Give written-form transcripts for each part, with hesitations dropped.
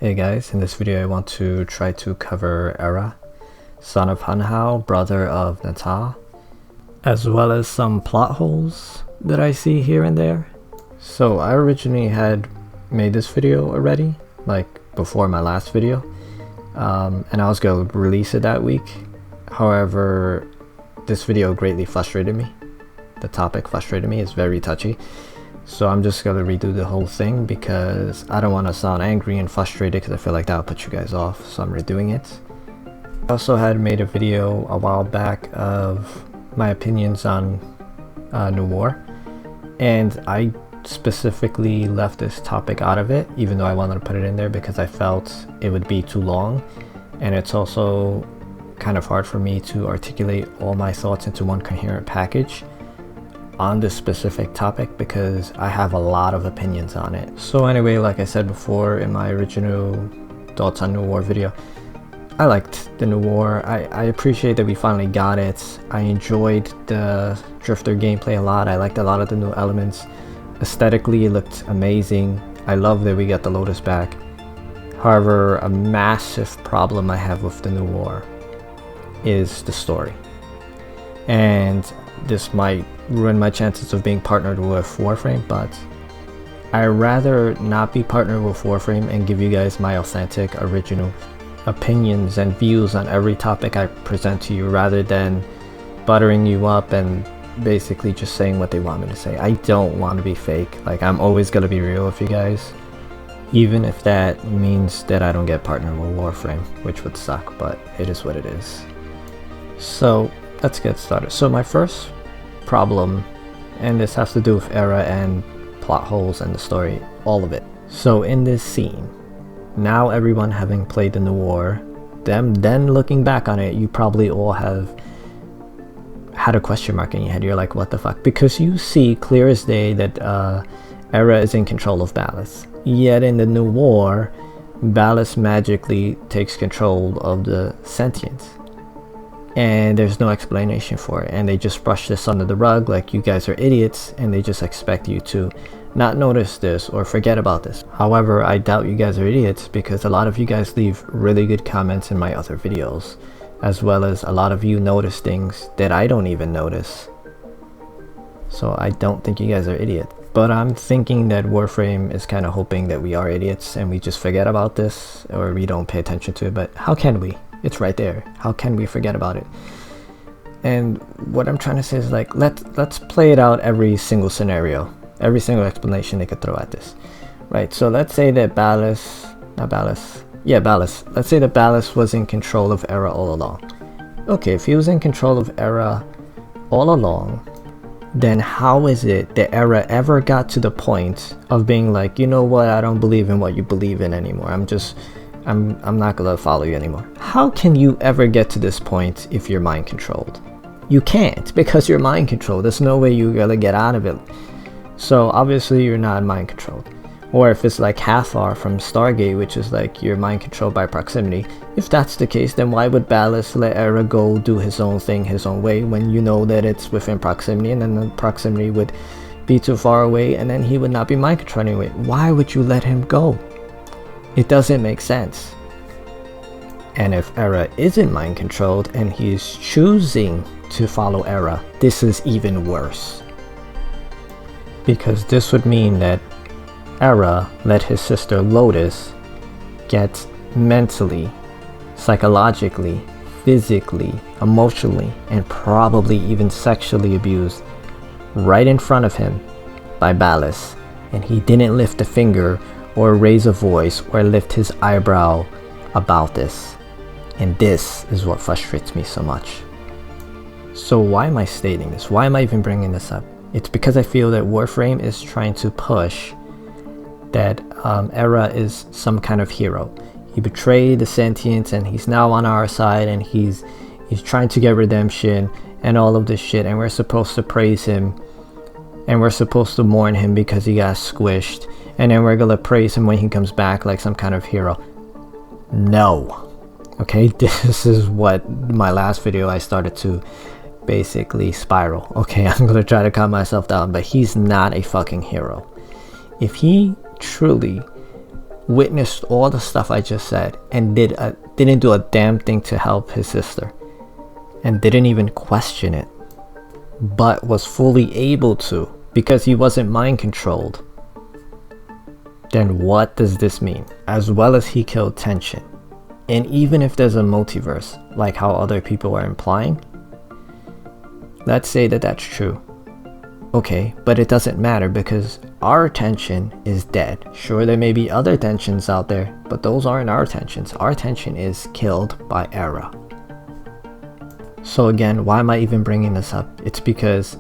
Hey guys, in this video I want to try to cover Erra, son of Hunhao, brother of Nata, as well as some plot holes that I see here and there. So I originally had made this video already, like before my last video, and I was going to release it that week. However, this video greatly frustrated me. The topic frustrated me, it's very touchy. So I'm just going to redo the whole thing because I don't want to sound angry and frustrated because I feel like that would put you guys off, so I'm redoing it. I also had made a video a while back of my opinions on New War, and I specifically left this topic out of it, even though I wanted to put it in there because I felt it would be too long, and it's also kind of hard for me to articulate all my thoughts into one coherent package on this specific topic because I have a lot of opinions on it. So anyway, like I said before in my original thoughts on New War video, I liked the New War. I appreciate that we finally got it. I enjoyed the Drifter gameplay a lot. I liked a lot of the new elements. Aesthetically, it looked amazing. I love that we got the Lotus back. However, a massive problem I have with the New War is the story. And this might ruin my chances of being partnered with Warframe, but I'd rather not be partnered with Warframe and give you guys my authentic, original opinions and views on every topic I present to you, rather than buttering you up and basically just saying what they want me to say. I don't want to be fake. Like, I'm always going to be real with you guys, even if that means that I don't get partnered with Warframe, which would suck, but it is what it is. So let's get started. So my first problem, and this has to do with Erra and plot holes and the story, all of it. So in this scene, now everyone having played the New War, then looking back on it, you probably all have had a question mark in your head. You're like, what the fuck? Because you see clear as day that Erra is in control of Ballas. Yet in the New War, Ballas magically takes control of the sentients. And there's no explanation for it, and they just brush this under the rug like you guys are idiots, and they just expect you to not notice this or forget about this. However, I doubt you guys are idiots because a lot of you guys leave really good comments in my other videos, as well as a lot of you notice things that I don't even notice. So I don't think you guys are idiots, but I'm thinking that Warframe is kind of hoping that we are idiots and we just forget about this, or we don't pay attention to it. But how can we? It's right there. How can we forget about it? And what I'm trying to say is, like, let's play it out every single scenario, every single explanation they could throw at this, right? So let's say that Ballas. Let's say that Ballas was in control of Erra all along. Okay, if he was in control of Erra all along, then how is it that Erra ever got to the point of being like, you know what, I don't believe in what you believe in anymore. I'm not gonna follow you anymore. How can you ever get to this point if you're mind controlled? You can't, because you're mind controlled. There's no way you're gonna get out of it. So obviously you're not mind controlled. Or if it's like Hathor from Stargate, which is like you're mind controlled by proximity. If that's the case, then why would Ballas let Erra go do his own thing his own way when you know that it's within proximity, and then the proximity would be too far away and then he would not be mind controlled anyway? Why would you let him go? It doesn't make sense. And if Erra isn't mind controlled and he's choosing to follow Erra, this is even worse. Because this would mean that Erra let his sister Lotus get mentally, psychologically, physically, emotionally, and probably even sexually abused right in front of him by Ballas, and he didn't lift a finger or raise a voice or lift his eyebrow about this. And this is what frustrates me so much. So why am I stating this? Why am I even bringing this up? It's because I feel that Warframe is trying to push that Erra is some kind of hero. He betrayed the sentients and he's now on our side, and he's trying to get redemption and all of this shit, and we're supposed to praise him and we're supposed to mourn him because he got squished, and then we're gonna praise him when he comes back like some kind of hero. No. Okay, this is what my last video I started to basically spiral. Okay, I'm gonna try to calm myself down, but he's not a fucking hero. If he truly witnessed all the stuff I just said and didn't do a damn thing to help his sister, and didn't even question it, but was fully able to because he wasn't mind controlled, then what does this mean? As well as he killed Tenshin, and even if there's a multiverse, like how other people are implying, let's say that that's true. Okay, but it doesn't matter because our Tenshin is dead. Sure, there may be other Tenshins out there, but those aren't our Tenshins. Our Tenshin is killed by Erra. So again, why am I even bringing this up? It's because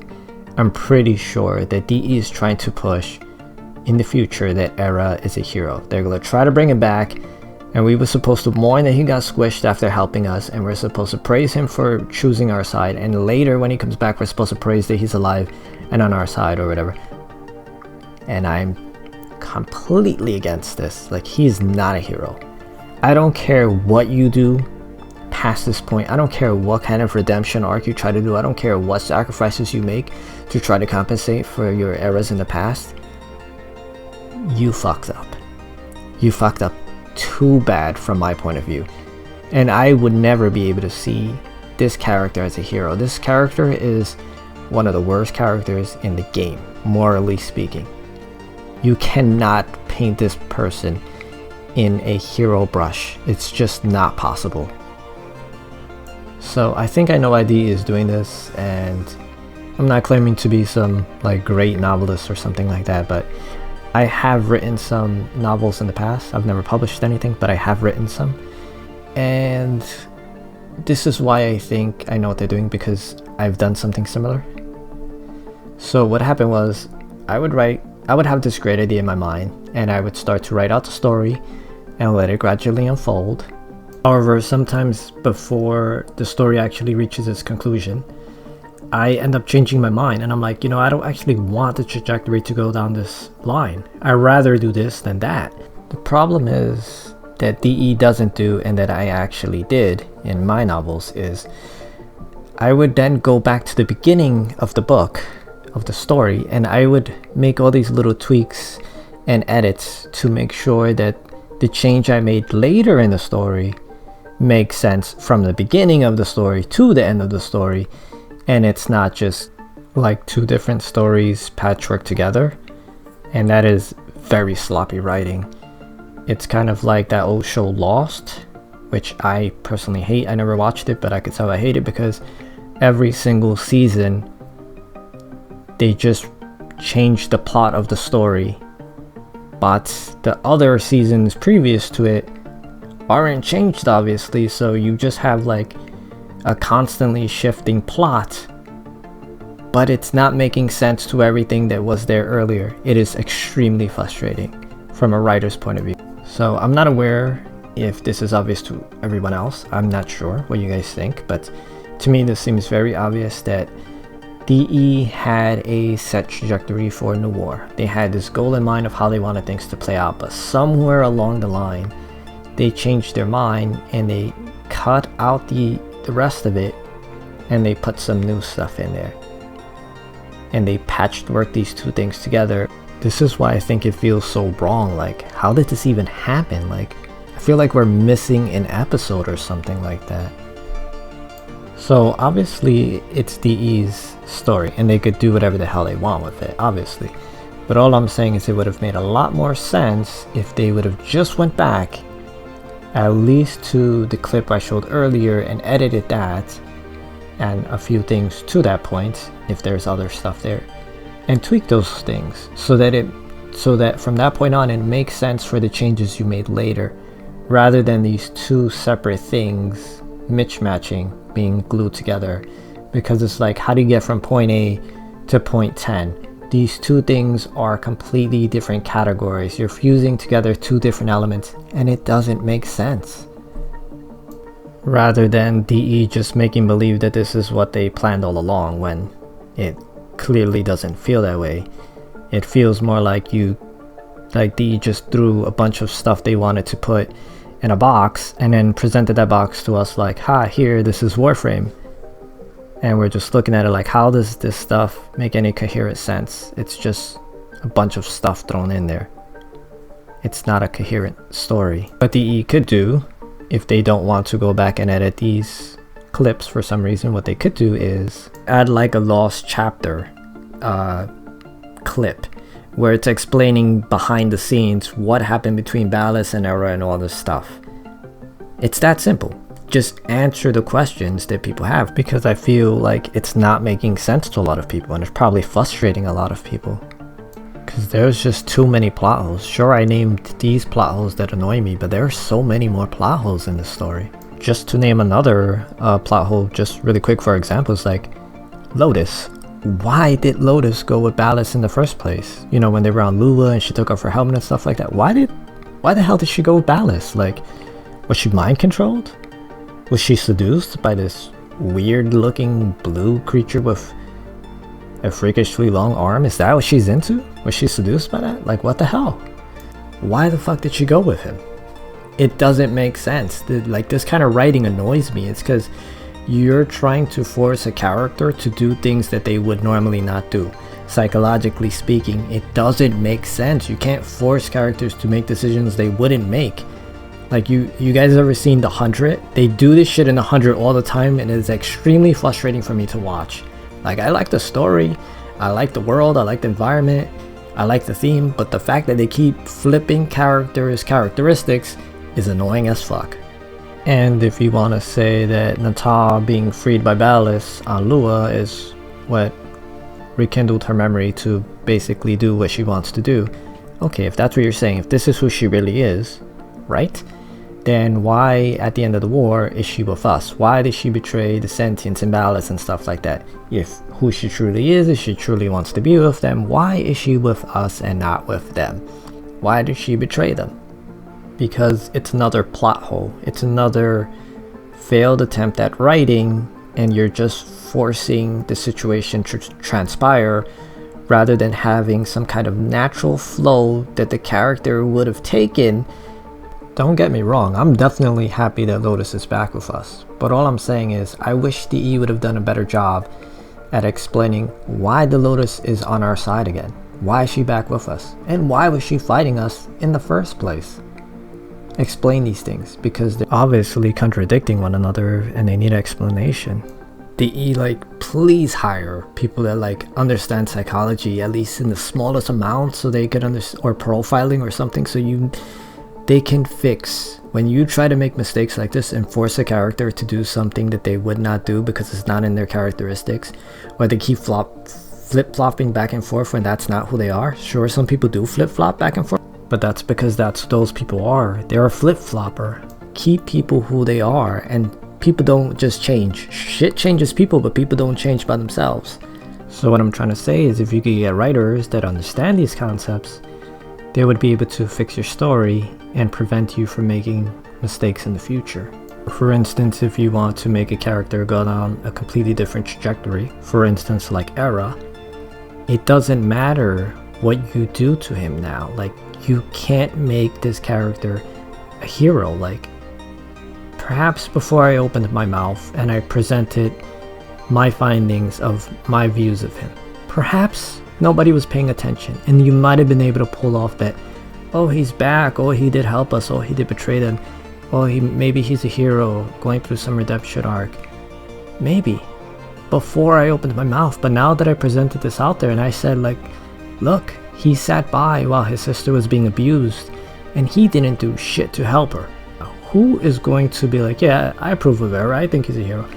I'm pretty sure that DE is trying to push in the future that Erra is a hero. They're going to try to bring him back, and we were supposed to mourn that he got squished after helping us, and we're supposed to praise him for choosing our side, and later when he comes back we're supposed to praise that he's alive and on our side or whatever. And I'm completely against this. Like, he's not a hero. I don't care what you do past this point. I don't care what kind of redemption arc you try to do. I don't care what sacrifices you make to try to compensate for your errors in the past. You fucked up. You fucked up too bad from my point of view. And I would never be able to see this character as a hero. This character is one of the worst characters in the game, morally speaking. You cannot paint this person in a hero brush. It's just not possible. So I think I know why DE is doing this, and I'm not claiming to be some like great novelist or something like that, but I have written some novels in the past. I've never published anything, but I have written some. And this is why I think I know what they're doing, because I've done something similar. So what happened was, I would have this great idea in my mind, and I would start to write out the story and let it gradually unfold. However, sometimes before the story actually reaches its conclusion, I end up changing my mind, and I'm like, I don't actually want the trajectory to go down this line. I'd rather do this than that. The problem is that DE doesn't do, and that I actually did in my novels, is I would then go back to the beginning of the book, of the story, and I would make all these little tweaks and edits to make sure that the change I made later in the story makes sense from the beginning of the story to the end of the story, and it's not just like two different stories patchwork together. And that is very sloppy writing. It's kind of like that old show Lost, which I personally hate. I never watched it, but I could tell I hate it because every single season they just changed the plot of the story, but the other seasons previous to it aren't changed, obviously, so you just have like a constantly shifting plot, but it's not making sense to everything that was there earlier. It is extremely frustrating from a writer's point of view. So I'm not aware if this is obvious to everyone else. I'm not sure what you guys think, but to me this seems very obvious that DE had a set trajectory for Noir. They had this goal in mind of how they wanted things to play out, but somewhere along the line they changed their mind and they cut out the rest of it, and they put some new stuff in there, and they patchworked these two things together. This is why I think it feels so wrong. Like, how did this even happen? Like, I feel like we're missing an episode or something like that. So obviously it's DE's story, and they could do whatever the hell they want with it, obviously. But all I'm saying is it would have made a lot more sense if they would have just went back at least to the clip I showed earlier and edited that and a few things to that point, if there's other stuff there, and tweak those things so that from that point on it makes sense for the changes you made later, rather than these two separate things mismatching, being glued together. Because it's like, how do you get from point A to point 10? These two things are completely different categories. You're fusing together two different elements, and it doesn't make sense. Rather than DE just making believe that this is what they planned all along, when it clearly doesn't feel that way. It feels more like DE just threw a bunch of stuff they wanted to put in a box and then presented that box to us like, here, this is Warframe. And we're just looking at it like, how does this stuff make any coherent sense? It's just a bunch of stuff thrown in there. It's not a coherent story. What DE could do, if they don't want to go back and edit these clips for some reason, what they could do is add like a lost chapter clip where it's explaining behind the scenes what happened between Ballas and Erra and all this stuff. It's that simple. Just answer the questions that people have, because I feel like it's not making sense to a lot of people, and it's probably frustrating a lot of people because there's just too many plot holes. Sure, I named these plot holes that annoy me, but there are so many more plot holes in this story. Just to name another plot hole, just really quick for examples, like Lotus. Why did Lotus go with Ballas in the first place? You know, when they were on Lua and she took off her helmet and stuff like that. Why the hell did she go with Ballas? Like, was she mind controlled? Was she seduced by this weird looking blue creature with a freakishly long arm? Is that what she's into? Was she seduced by that? Like, what the hell? Why the fuck did she go with him? It doesn't make sense. Like, this kind of writing annoys me. It's because you're trying to force a character to do things that they would normally not do. Psychologically speaking, it doesn't make sense. You can't force characters to make decisions they wouldn't make. Like, you guys ever seen The 100? They do this shit in The 100 all the time, and it's extremely frustrating for me to watch. Like, I like the story, I like the world, I like the environment, I like the theme, but the fact that they keep flipping characteristics is annoying as fuck. And if you want to say that Nata being freed by Ballas on Lua is what rekindled her memory to basically do what she wants to do, okay, if that's what you're saying, if this is who she really is, right? Then why at the end of the war is she with us? Why did she betray the sentience in Ballas and stuff like that? If who she truly is, if she truly wants to be with them, why is she with us and not with them? Why did she betray them? Because it's another plot hole. It's another failed attempt at writing, and you're just forcing the situation to transpire rather than having some kind of natural flow that the character would have taken. Don't get me wrong, I'm definitely happy that Lotus is back with us, but all I'm saying is I wish DE would have done a better job at explaining why the Lotus is on our side again. Why is she back with us? And why was she fighting us in the first place? Explain these things, because they're obviously contradicting one another and they need explanation. DE, like, please hire people that like understand psychology, at least in the smallest amount, so they could understand, or profiling or something, so they can fix when you try to make mistakes like this and force a character to do something that they would not do because it's not in their characteristics, or they keep flip-flopping back and forth when that's not who they are. Sure, some people do flip-flop back and forth, but that's because that's those people are. They're a flip-flopper. Keep people who they are, and people don't just change. Shit changes people, but people don't change by themselves. So what I'm trying to say is, if you could get writers that understand these concepts, they would be able to fix your story and prevent you from making mistakes in the future. For instance, if you want to make a character go down a completely different trajectory, for instance like Erra, it doesn't matter what you do to him now. Like, you can't make this character a hero. Like, perhaps before I opened my mouth and I presented my findings of my views of him, perhaps nobody was paying attention, and you might have been able to pull off that, oh, he's back, oh, he did help us, oh, he did betray them, oh, maybe he's a hero going through some redemption arc. Maybe before I opened my mouth. But now that I presented this out there and I said, like, look, he sat by while his sister was being abused and he didn't do shit to help her, who is going to be like, yeah, I approve of Erra, I think he's a hero?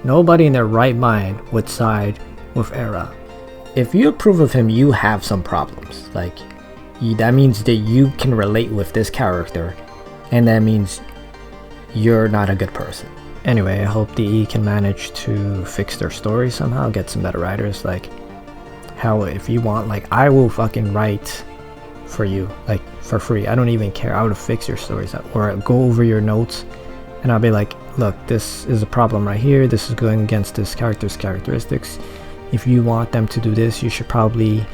Nobody in their right mind would side with Erra. If you approve of him, you have some problems. Like, that means that you can relate with this character, and that means you're not a good person. Anyway, I hope DE can manage to fix their story somehow, get some better writers. Like, hell, if you want, like, I will fucking write for you, like, for free. I don't even care. I would fix your stories, or go over your notes, and I'll be like, look, this is a problem right here, this is going against this character's characteristics. If you want them to do this, you should probably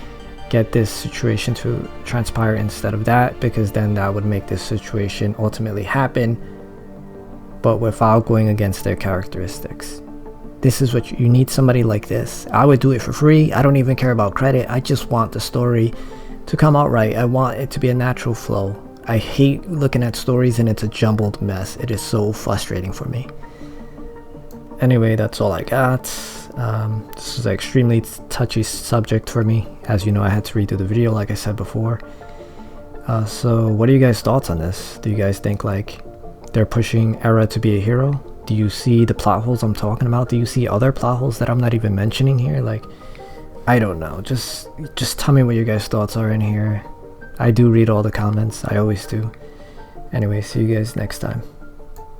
get this situation to transpire instead of that, because then that would make this situation ultimately happen, but without going against their characteristics. This is what you need, somebody like this. I would do it for free. I don't even care about credit. I just want the story to come out right. I want it to be a natural flow. I hate looking at stories and it's a jumbled mess. It is so frustrating for me. Anyway, that's all I got. This is an extremely touchy subject for me. As you know, I had to redo the video like I said before. So what are you guys' thoughts on this? Do you guys think like they're pushing Erra to be a hero? Do you see the plot holes I'm talking about? Do you see other plot holes that I'm not even mentioning here? Like, I don't know. Just tell me what your guys' thoughts are in here. I do read all the comments. I always do. Anyway, see you guys next time.